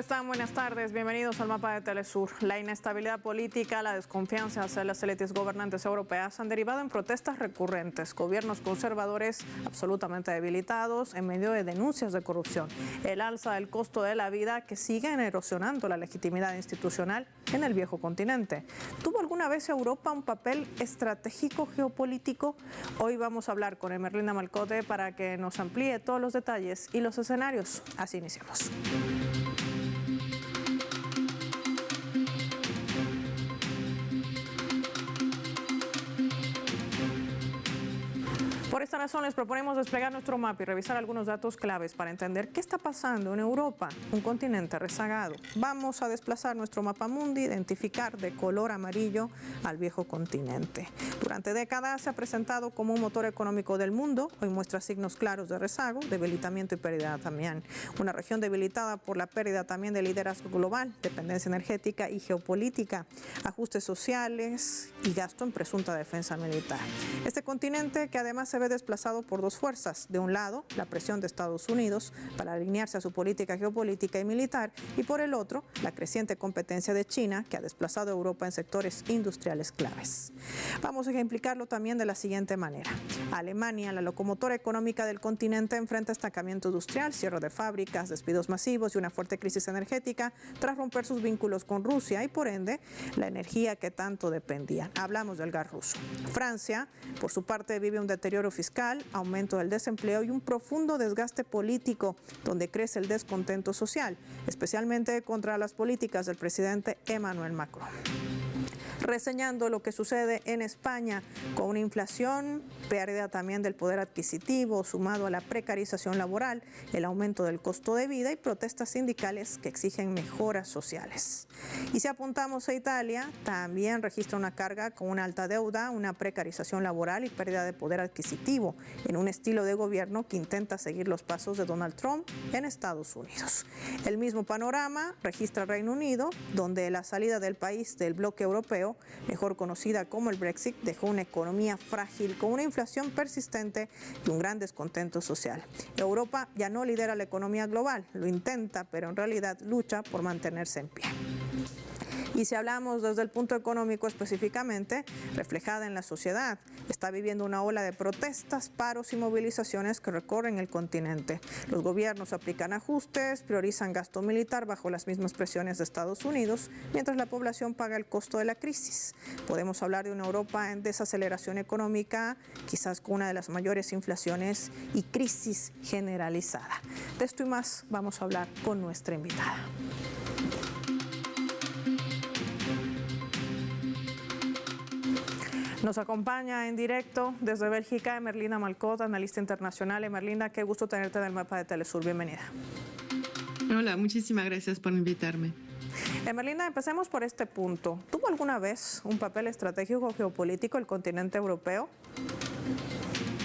están? Buenas tardes. Bienvenidos al mapa de Telesur. La inestabilidad política, la desconfianza hacia las élites gobernantes europeas han derivado en protestas recurrentes, gobiernos conservadores absolutamente debilitados en medio de denuncias de corrupción, el alza del costo de la vida que siguen erosionando la legitimidad institucional en el viejo continente. ¿Tuvo alguna vez Europa un papel estratégico geopolítico? Hoy vamos a hablar con Emerlinda Malcote para que nos amplíe todos los detalles y los escenarios. Así iniciamos. Por esta razón les proponemos desplegar nuestro mapa y revisar algunos datos claves para entender qué está pasando en Europa, un continente rezagado. Vamos a desplazar nuestro mapa mundi, identificar de color amarillo al viejo continente. Durante décadas se ha presentado como un motor económico del mundo, hoy muestra signos claros de rezago, debilitamiento y pérdida también. Una región debilitada por la pérdida también de liderazgo global, dependencia energética y geopolítica, ajustes sociales y gasto en presunta defensa militar. Este continente que además se ve desplazado por dos fuerzas. De un lado, la presión de Estados Unidos para alinearse a su política geopolítica y militar, y por el otro, la creciente competencia de China que ha desplazado a Europa en sectores industriales claves. Vamos a ejemplificarlo también de la siguiente manera. Alemania, la locomotora económica del continente, enfrenta estancamiento industrial, cierre de fábricas, despidos masivos y una fuerte crisis energética tras romper sus vínculos con Rusia y por ende la energía que tanto dependían. Hablamos del gas ruso. Francia, por su parte, vive un deterioro fiscal, aumento del desempleo y un profundo desgaste político donde crece el descontento social, especialmente contra las políticas del presidente Emmanuel Macron. Reseñando lo que sucede en España con una inflación, pérdida también del poder adquisitivo, sumado a la precarización laboral, el aumento del costo de vida y protestas sindicales que exigen mejoras sociales. Y si apuntamos a Italia, también registra una carga con una alta deuda, una precarización laboral y pérdida de poder adquisitivo, en un estilo de gobierno que intenta seguir los pasos de Donald Trump en Estados Unidos. El mismo panorama registra Reino Unido, donde la salida del país del bloque europeo, mejor conocida como el Brexit, dejó una economía frágil con una inflación persistente y un gran descontento social. Europa ya no lidera la economía global, lo intenta, pero en realidad lucha por mantenerse en pie. Y si hablamos desde el punto económico específicamente, reflejada en la sociedad, está viviendo una ola de protestas, paros y movilizaciones que recorren el continente. Los gobiernos aplican ajustes, priorizan gasto militar bajo las mismas presiones de Estados Unidos, mientras la población paga el costo de la crisis. Podemos hablar de una Europa en desaceleración económica, quizás con una de las mayores inflaciones y crisis generalizada. De esto y más vamos a hablar con nuestra invitada. Nos acompaña en directo desde Bélgica Emerlinda Malcote, analista internacional. Emerlinda, qué gusto tenerte en el mapa de Telesur. Bienvenida. Hola, muchísimas gracias por invitarme. Emerlinda, empecemos por este punto. ¿Tuvo alguna vez un papel estratégico geopolítico el continente europeo?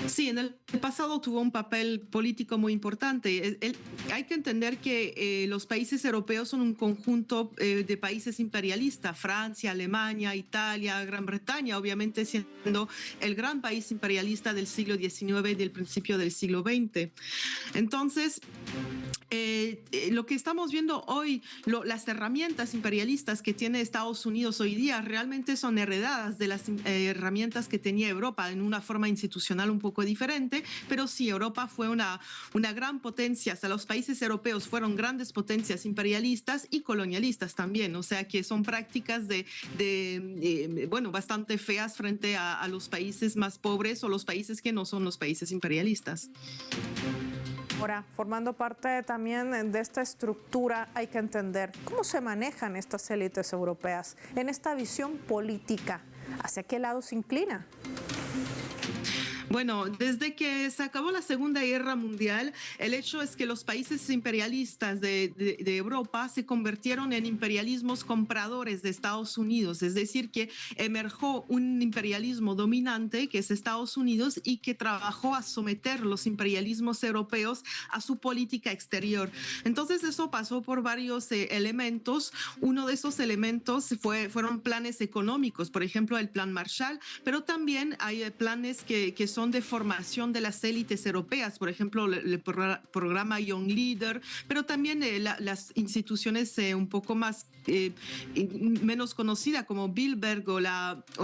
Sí, en el pasado tuvo un papel político muy importante. Hay que entender que los países europeos son un conjunto de países imperialistas, Francia, Alemania, Italia, Gran Bretaña, obviamente siendo el gran país imperialista del siglo XIX y del principio del siglo XX. Entonces, lo que estamos viendo hoy, las herramientas imperialistas que tiene Estados Unidos hoy día realmente son heredadas de las herramientas que tenía Europa en una forma institucional un poco diferente, pero sí, Europa fue una gran potencia, hasta los países europeos fueron grandes potencias imperialistas y colonialistas también, o sea que son prácticas bastante feas frente a los países más pobres o los países que no son los países imperialistas. Ahora, formando parte también de esta estructura, hay que entender cómo se manejan estas élites europeas en esta visión política. ¿Hacia qué lado se inclina? Bueno, desde que se acabó la Segunda Guerra Mundial, el hecho es que los países imperialistas de Europa se convirtieron en imperialismos compradores de Estados Unidos, es decir, que emergió un imperialismo dominante que es Estados Unidos y que trabajó a someter los imperialismos europeos a su política exterior. Entonces eso pasó por varios elementos. Uno de esos elementos fueron planes económicos, por ejemplo, el Plan Marshall, pero también hay planes que son son de formación de las élites europeas, por ejemplo, el programa Young Leader, pero también las instituciones un poco más menos conocidas como Bilderberg o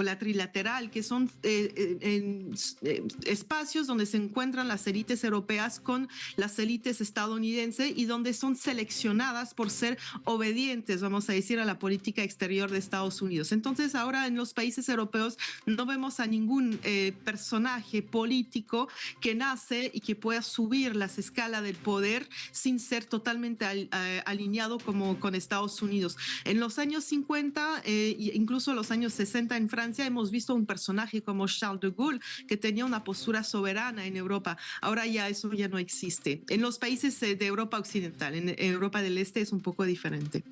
la Trilateral, que son espacios donde se encuentran las élites europeas con las élites estadounidenses y donde son seleccionadas por ser obedientes, vamos a decir, a la política exterior de Estados Unidos. Entonces, ahora en los países europeos no vemos a ningún personaje político que nace y que pueda subir las escalas del poder sin ser totalmente alineado como con Estados Unidos. En los años 50, incluso los años 60 en Francia, hemos visto un personaje como Charles de Gaulle que tenía una postura soberana en Europa. Ahora ya eso ya no existe. En los países de Europa Occidental, en Europa del Este es un poco diferente.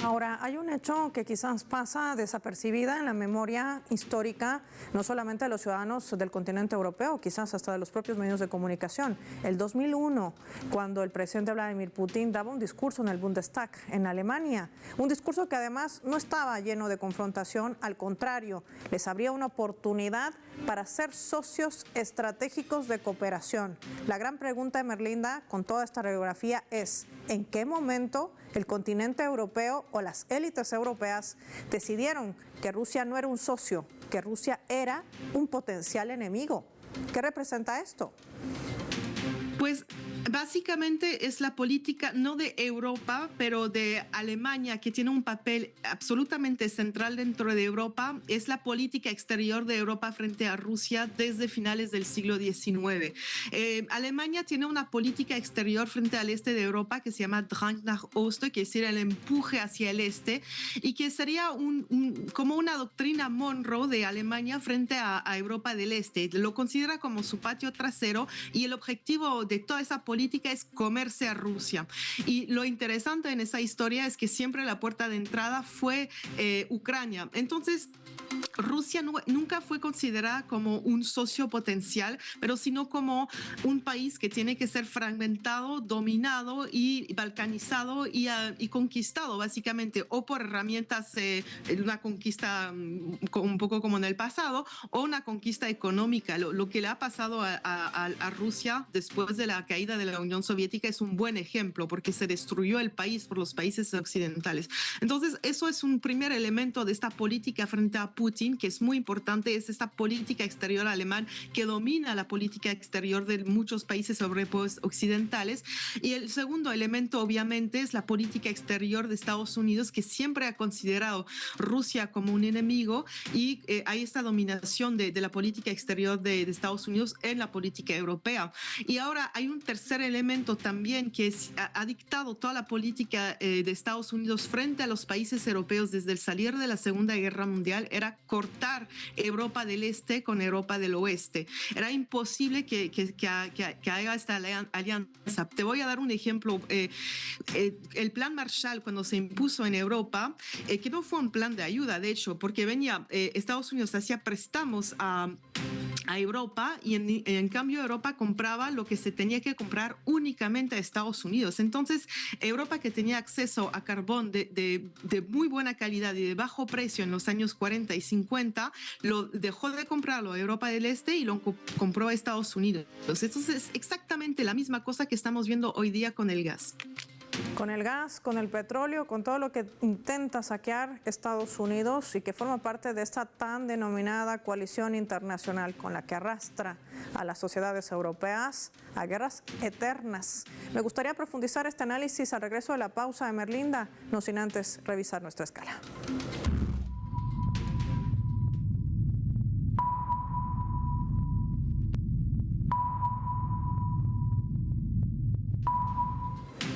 Ahora, hay un hecho que quizás pasa desapercibida en la memoria histórica, no solamente de los ciudadanos del continente europeo, quizás hasta de los propios medios de comunicación. El 2001, cuando el presidente Vladimir Putin daba un discurso en el Bundestag, en Alemania, un discurso que además no estaba lleno de confrontación, al contrario, les abría una oportunidad para ser socios estratégicos de cooperación. La gran pregunta de Merlinda, con toda esta radiografía, es ¿en qué momento el continente europeo o las élites europeas decidieron que Rusia no era un socio, que Rusia era un potencial enemigo? ¿Qué representa esto? Pues básicamente es la política no de Europa, pero de Alemania, que tiene un papel absolutamente central dentro de Europa. Es la política exterior de Europa frente a Rusia desde finales del siglo XIX. Alemania tiene una política exterior frente al este de Europa que se llama Drang nach Osten, que es decir, el empuje hacia el este, y que sería como una doctrina Monroe de Alemania frente a Europa del Este. Lo considera como su patio trasero y el objetivo de toda esa política es comerse a Rusia. Y lo interesante en esa historia es que siempre la puerta de entrada fue Ucrania. Entonces, Rusia nunca fue considerada como un socio potencial, pero sino como un país que tiene que ser fragmentado, dominado y balcanizado y conquistado, básicamente, o por herramientas, una conquista un poco como en el pasado, o una conquista económica. Lo que le ha pasado a Rusia después de la caída de la Unión Soviética es un buen ejemplo, porque se destruyó el país por los países occidentales. Entonces, eso es un primer elemento de esta política frente a Putin, que es muy importante, es esta política exterior alemán que domina la política exterior de muchos países europeos occidentales. Y el segundo elemento, obviamente, es la política exterior de Estados Unidos, que siempre ha considerado Rusia como un enemigo, y hay esta dominación de la política exterior de Estados Unidos en la política europea. Y ahora hay un tercer elemento también que ha dictado toda la política de Estados Unidos frente a los países europeos desde el salir de la Segunda Guerra Mundial, era cortar Europa del Este con Europa del Oeste. Era imposible que haya esta alianza. Te voy a dar un ejemplo. El plan Marshall, cuando se impuso en Europa, que no fue un plan de ayuda, de hecho, porque Estados Unidos hacía préstamos a Europa y en cambio Europa compraba lo que se tenía que comprar únicamente a Estados Unidos. Entonces, Europa, que tenía acceso a carbón de muy buena calidad y de bajo precio en los años 40 y 50, lo dejó de comprarlo a Europa del Este y lo compró a Estados Unidos. Entonces, es exactamente la misma cosa que estamos viendo hoy día con el gas. Con el gas, con el petróleo, con todo lo que intenta saquear Estados Unidos y que forma parte de esta tan denominada coalición internacional con la que arrastra a las sociedades europeas a guerras eternas. Me gustaría profundizar este análisis al regreso de la pausa de Merlinda, no sin antes revisar nuestra escala.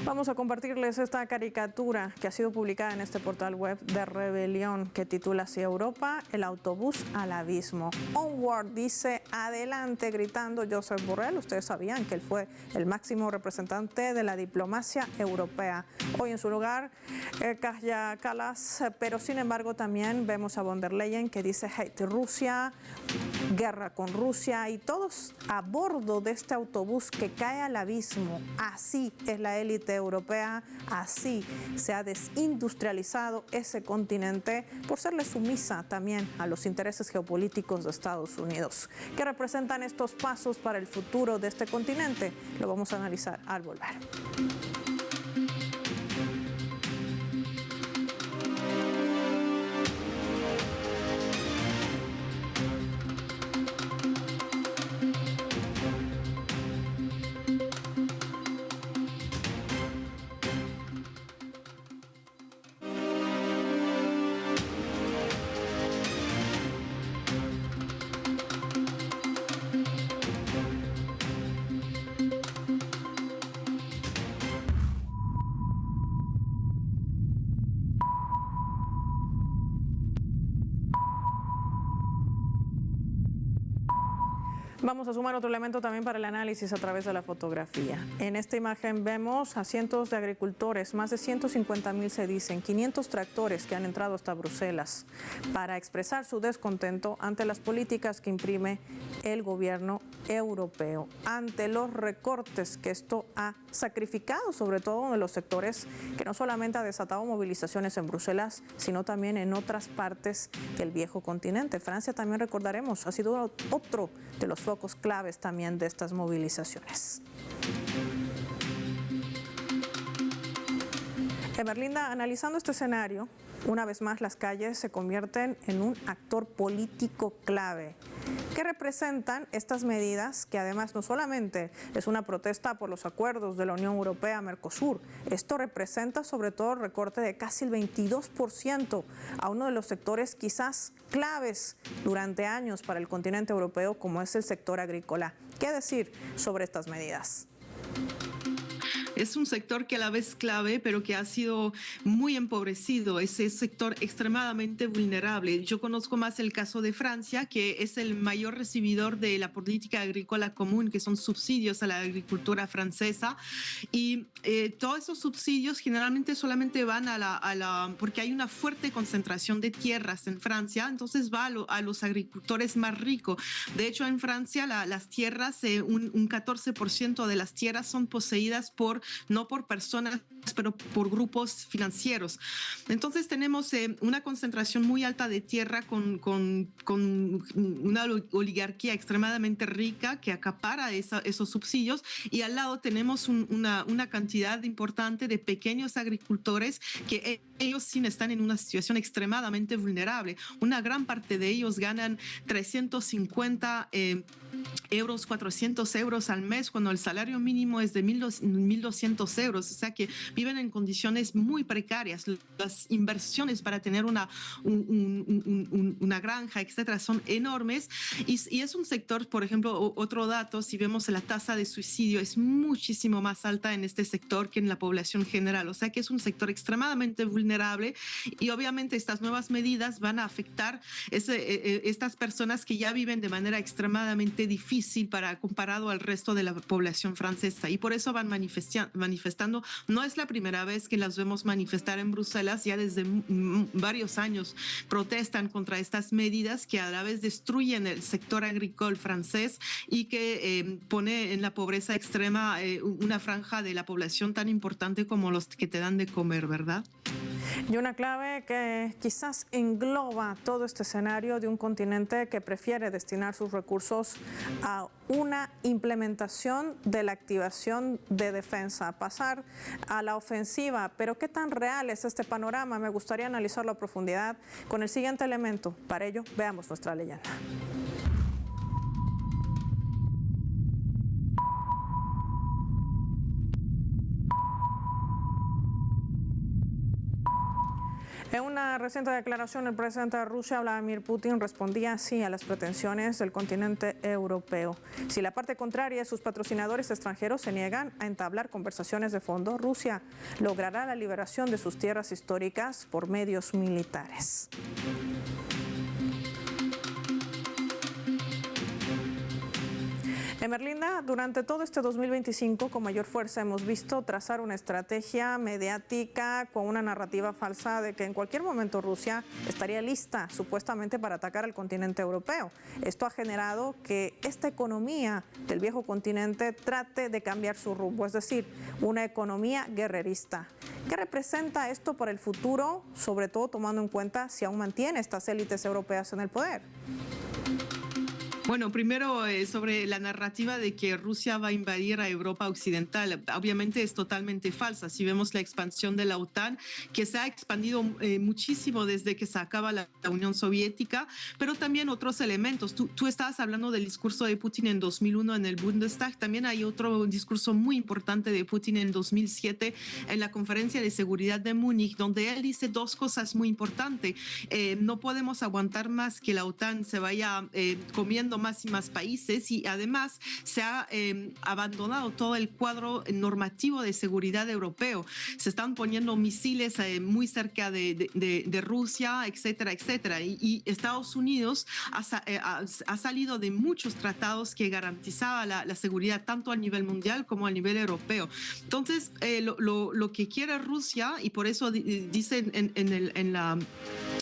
Vamos a compartirles esta caricatura que ha sido publicada en este portal web de Rebelión, que titula así: Europa, el autobús al abismo. Onward dice adelante, gritando Josep Borrell. Ustedes sabían que él fue el máximo representante de la diplomacia europea. Hoy en su lugar, Kaja Kallas, pero sin embargo también vemos a von der Leyen, que dice hate Rusia, guerra con Rusia, y todos a bordo de este autobús que cae al abismo. Así es la élite europea Europea. Así se ha desindustrializado ese continente por serle sumisa también a los intereses geopolíticos de Estados Unidos. ¿Qué representan estos pasos para el futuro de este continente? Lo vamos a analizar al volver. Vamos a sumar otro elemento también para el análisis a través de la fotografía. En esta imagen vemos a cientos de agricultores, más de 150,000 se dicen, 500 tractores que han entrado hasta Bruselas para expresar su descontento ante las políticas que imprime el gobierno europeo, ante los recortes que esto ha sacrificado, sobre todo en los sectores que no solamente ha desatado movilizaciones en Bruselas, sino también en otras partes del viejo continente. Francia también, recordaremos, ha sido otro de los focos claves también de estas movilizaciones. Emerlinda, analizando este escenario, una vez más las calles se convierten en un actor político clave. ¿Qué representan estas medidas que además no solamente es una protesta por los acuerdos de la Unión Europea-Mercosur? Esto representa sobre todo el recorte de casi el 22% a uno de los sectores quizás claves durante años para el continente europeo, como es el sector agrícola. ¿Qué decir sobre estas medidas? Es un sector que a la vez clave, pero que ha sido muy empobrecido. Es un sector extremadamente vulnerable. Yo conozco más el caso de Francia, que es el mayor recibidor de la política agrícola común, que son subsidios a la agricultura francesa. Y todos esos subsidios generalmente solamente van porque hay una fuerte concentración de tierras en Francia, entonces va a los agricultores más ricos. De hecho, en Francia las tierras, un 14% de las tierras son poseídas no por personas, pero por grupos financieros. Entonces tenemos una concentración muy alta de tierra con una oligarquía extremadamente rica que acapara esos subsidios, y al lado tenemos una cantidad importante de pequeños agricultores que ellos sí están en una situación extremadamente vulnerable. Una gran parte de ellos ganan 350 euros, 400 euros al mes, cuando el salario mínimo es de 1.200 euros, o sea que viven en condiciones muy precarias. Las inversiones para tener una granja, etcétera, son enormes, y es un sector, por ejemplo, otro dato, si vemos la tasa de suicidio es muchísimo más alta en este sector que en la población general, o sea que es un sector extremadamente vulnerable, y obviamente estas nuevas medidas van a afectar estas personas que ya viven de manera extremadamente difícil comparado al resto de la población francesa, y por eso van manifestando. No es la primera vez que las vemos manifestar en Bruselas, ya desde varios años protestan contra estas medidas que a la vez destruyen el sector agrícola francés y que pone en la pobreza extrema una franja de la población tan importante como los que te dan de comer, ¿verdad? Y una clave que quizás engloba todo este escenario de un continente que prefiere destinar sus recursos a una implementación de la activación de defensa, pasar a la ofensiva. Pero ¿qué tan real es este panorama? Me gustaría analizarlo a profundidad con el siguiente elemento. Para ello, veamos nuestra leyenda. En una reciente declaración, el presidente de Rusia, Vladimir Putin, respondía así a las pretensiones del continente europeo. Si la parte contraria, sus patrocinadores extranjeros, se niegan a entablar conversaciones de fondo, Rusia logrará la liberación de sus tierras históricas por medios militares. Emerlinda, durante todo este 2025 con mayor fuerza hemos visto trazar una estrategia mediática con una narrativa falsa de que en cualquier momento Rusia estaría lista supuestamente para atacar al continente europeo. Esto ha generado que esta economía del viejo continente trate de cambiar su rumbo, es decir, una economía guerrerista. ¿Qué representa esto para el futuro, sobre todo tomando en cuenta si aún mantiene estas élites europeas en el poder? Bueno, primero sobre la narrativa de que Rusia va a invadir a Europa Occidental. Obviamente es totalmente falsa. Si vemos la expansión de la OTAN, que se ha expandido muchísimo desde que se acaba la Unión Soviética, pero también otros elementos. Tú estabas hablando del discurso de Putin en 2001 en el Bundestag. También hay otro discurso muy importante de Putin en 2007 en la Conferencia de Seguridad de Múnich, donde él dice dos cosas muy importantes. No podemos aguantar más que la OTAN se vaya comiendo más y más países, y además se ha abandonado todo el cuadro normativo de seguridad europeo. Se están poniendo misiles muy cerca de Rusia, etcétera, etcétera. Y Estados Unidos ha salido de muchos tratados que garantizaban la seguridad tanto a nivel mundial como a nivel europeo. Entonces, lo que quiere Rusia, y por eso dicen en la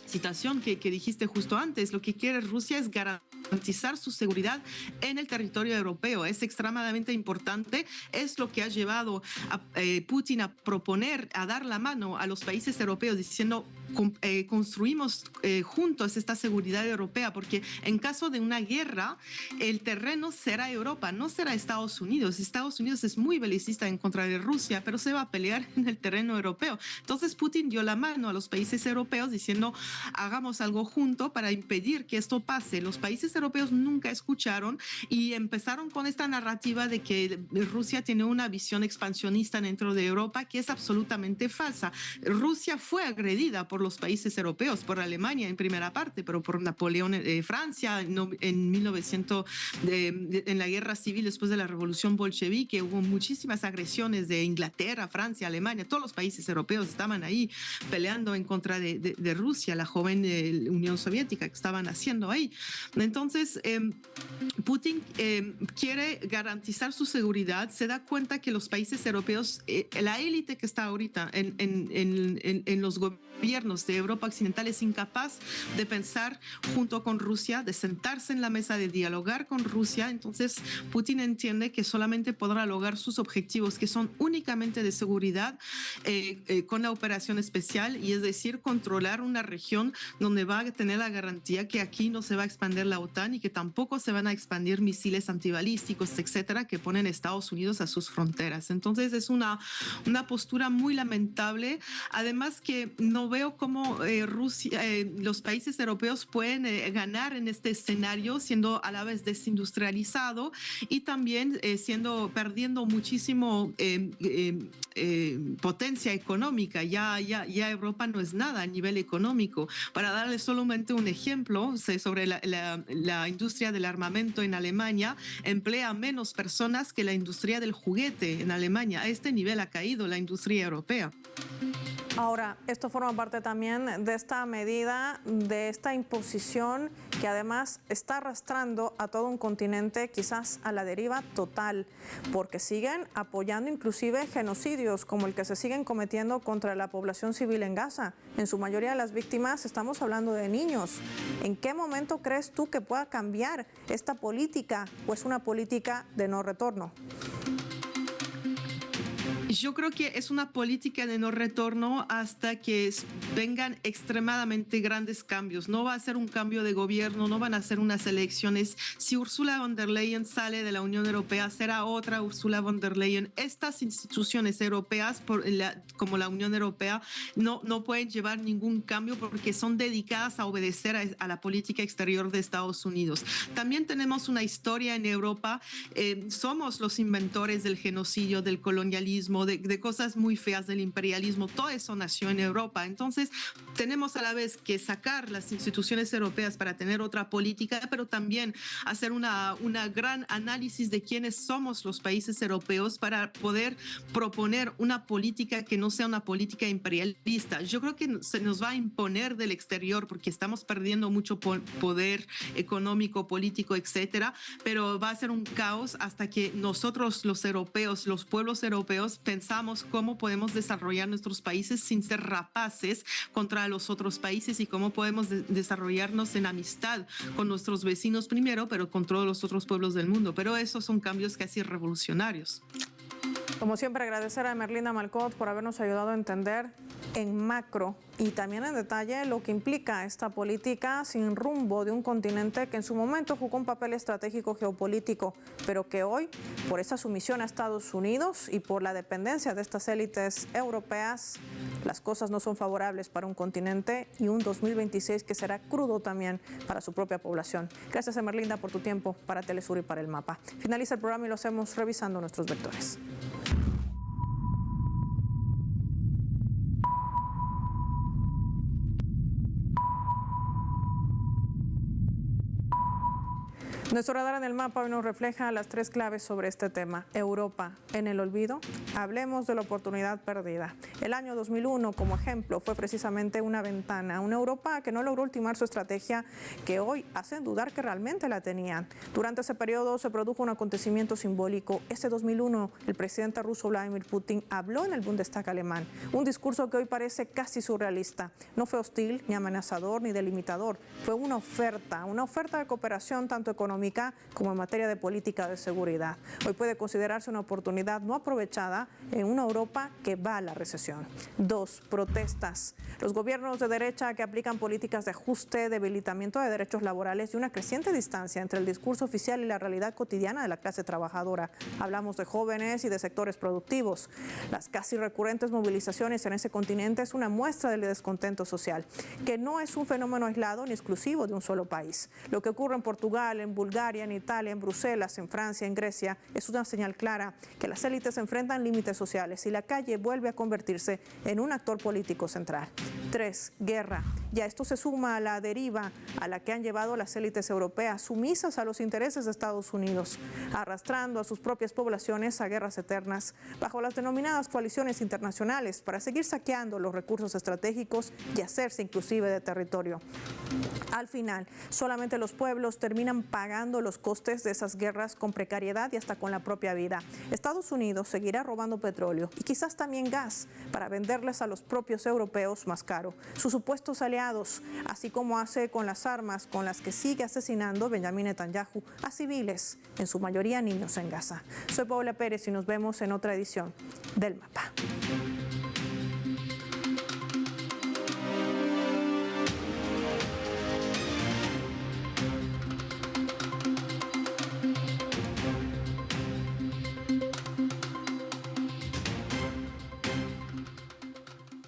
citación que dijiste justo antes, lo que quiere Rusia es garantizar su seguridad en el territorio europeo. Es extremadamente importante. Es lo que ha llevado a Putin a proponer, a dar la mano a los países europeos diciendo construimos juntos esta seguridad europea, porque en caso de una guerra el terreno será Europa, no será Estados Unidos. Estados Unidos es muy belicista en contra de Rusia, pero se va a pelear en el terreno europeo. Entonces Putin dio la mano a los países europeos diciendo hagamos algo junto para impedir que esto pase. Los países europeos nunca escucharon y empezaron con esta narrativa de que Rusia tiene una visión expansionista dentro de Europa, que es absolutamente falsa. Rusia fue agredida por los países europeos, por Alemania en primera parte, pero por Napoleón, Francia en 1900, en la guerra civil después de la revolución bolchevique, hubo muchísimas agresiones de Inglaterra, Francia, Alemania, todos los países europeos estaban ahí peleando en contra de Rusia, la joven Unión Soviética que estaban haciendo ahí. Entonces, Putin quiere garantizar su seguridad, se da cuenta que los países europeos, la élite que está ahorita en los gobiernos de Europa Occidental es incapaz de pensar junto con Rusia, de sentarse en la mesa, de dialogar con Rusia. Entonces, Putin entiende que solamente podrá lograr sus objetivos, que son únicamente de seguridad, con la operación especial, y es decir, controlar una región donde va a tener la garantía que aquí no se va a expandir la OTAN y que tampoco se van a expandir misiles antibalísticos, etcétera, que ponen Estados Unidos a sus fronteras. Entonces, es una postura muy lamentable. Además que no veo cómo Rusia, los países europeos pueden ganar en este escenario siendo a la vez desindustrializado y también perdiendo muchísimo potencia económica. Ya Europa no es nada a nivel económico. Para darles solamente un ejemplo sobre la industria del armamento en Alemania, emplea menos personas que la industria del juguete en Alemania. A este nivel ha caído la industria europea. Ahora, esto forma parte también de esta medida, de esta imposición que además está arrastrando a todo un continente quizás a la deriva total, porque siguen apoyando inclusive genocidios como el que se siguen cometiendo contra la población civil en Gaza. En su mayoría de las víctimas estamos hablando de niños. ¿En qué momento crees tú que pueda cambiar esta política o es una política de no retorno? Yo creo que es una política de no retorno hasta que vengan extremadamente grandes cambios. No va a ser un cambio de gobierno, no van a ser unas elecciones. Si Ursula von der Leyen sale de la Unión Europea, será otra Ursula von der Leyen. Estas instituciones europeas, como la Unión Europea, no pueden llevar ningún cambio porque son dedicadas a obedecer a la política exterior de Estados Unidos. También tenemos una historia en Europa. Somos los inventores del genocidio, del colonialismo, colonialismo, de cosas muy feas del imperialismo. Todo eso nació en Europa. Entonces, tenemos a la vez que sacar las instituciones europeas para tener otra política, pero también hacer una gran análisis de quiénes somos los países europeos para poder proponer una política que no sea una política imperialista. Yo creo que se nos va a imponer del exterior porque estamos perdiendo mucho poder económico, político, etcétera, pero va a ser un caos hasta que nosotros los europeos, los pueblos europeos, pensamos cómo podemos desarrollar nuestros países sin ser rapaces contra los otros países y cómo podemos desarrollarnos en amistad con nuestros vecinos primero, pero con todos los otros pueblos del mundo. Pero esos son cambios casi revolucionarios. Como siempre, agradecer a Emerlinda Malcott por habernos ayudado a entender en macro y también en detalle lo que implica esta política sin rumbo de un continente que en su momento jugó un papel estratégico geopolítico, pero que hoy, por esa sumisión a Estados Unidos y por la dependencia de estas élites europeas, las cosas no son favorables para un continente y un 2026 que será crudo también para su propia población. Gracias, Emerlinda, por tu tiempo para Telesur y para El Mapa. Finaliza el programa y lo hacemos revisando nuestros vectores. Nuestro radar en El Mapa hoy nos refleja las tres claves sobre este tema. Europa en el olvido. Hablemos de la oportunidad perdida. El año 2001, como ejemplo, fue precisamente una ventana. Una Europa que no logró ultimar su estrategia, que hoy hacen dudar que realmente la tenían. Durante ese periodo se produjo un acontecimiento simbólico. Ese 2001, el presidente ruso Vladimir Putin habló en el Bundestag alemán. Un discurso que hoy parece casi surrealista. No fue hostil, ni amenazador, ni delimitador. Fue una oferta de cooperación tanto económica como en materia de política de seguridad. Hoy puede considerarse una oportunidad no aprovechada en una Europa que va a la recesión. 2. Protestas. Los gobiernos de derecha que aplican políticas de ajuste, debilitamiento de derechos laborales y una creciente distancia entre el discurso oficial y la realidad cotidiana de la clase trabajadora. Hablamos de jóvenes y de sectores productivos. Las casi recurrentes movilizaciones en ese continente es una muestra del descontento social, que no es un fenómeno aislado ni exclusivo de un solo país. Lo que ocurre en Portugal, en Bulgaria, en Italia, en Bruselas, en Francia, en Grecia, es una señal clara que las élites enfrentan límites sociales y la calle vuelve a convertirse en un actor político central. 3. Guerra. Ya esto se suma a la deriva a la que han llevado las élites europeas, sumisas a los intereses de Estados Unidos, arrastrando a sus propias poblaciones a guerras eternas bajo las denominadas coaliciones internacionales para seguir saqueando los recursos estratégicos y hacerse inclusive de territorio. Al final, solamente los pueblos terminan pagando los costes de esas guerras con precariedad y hasta con la propia vida. Estados Unidos seguirá robando petróleo y quizás también gas para venderles a los propios europeos más caro. Sus supuestos aliados, así como hace con las armas con las que sigue asesinando Benjamín Netanyahu a civiles, en su mayoría niños en Gaza. Soy Paola Pérez y nos vemos en otra edición del Mapa.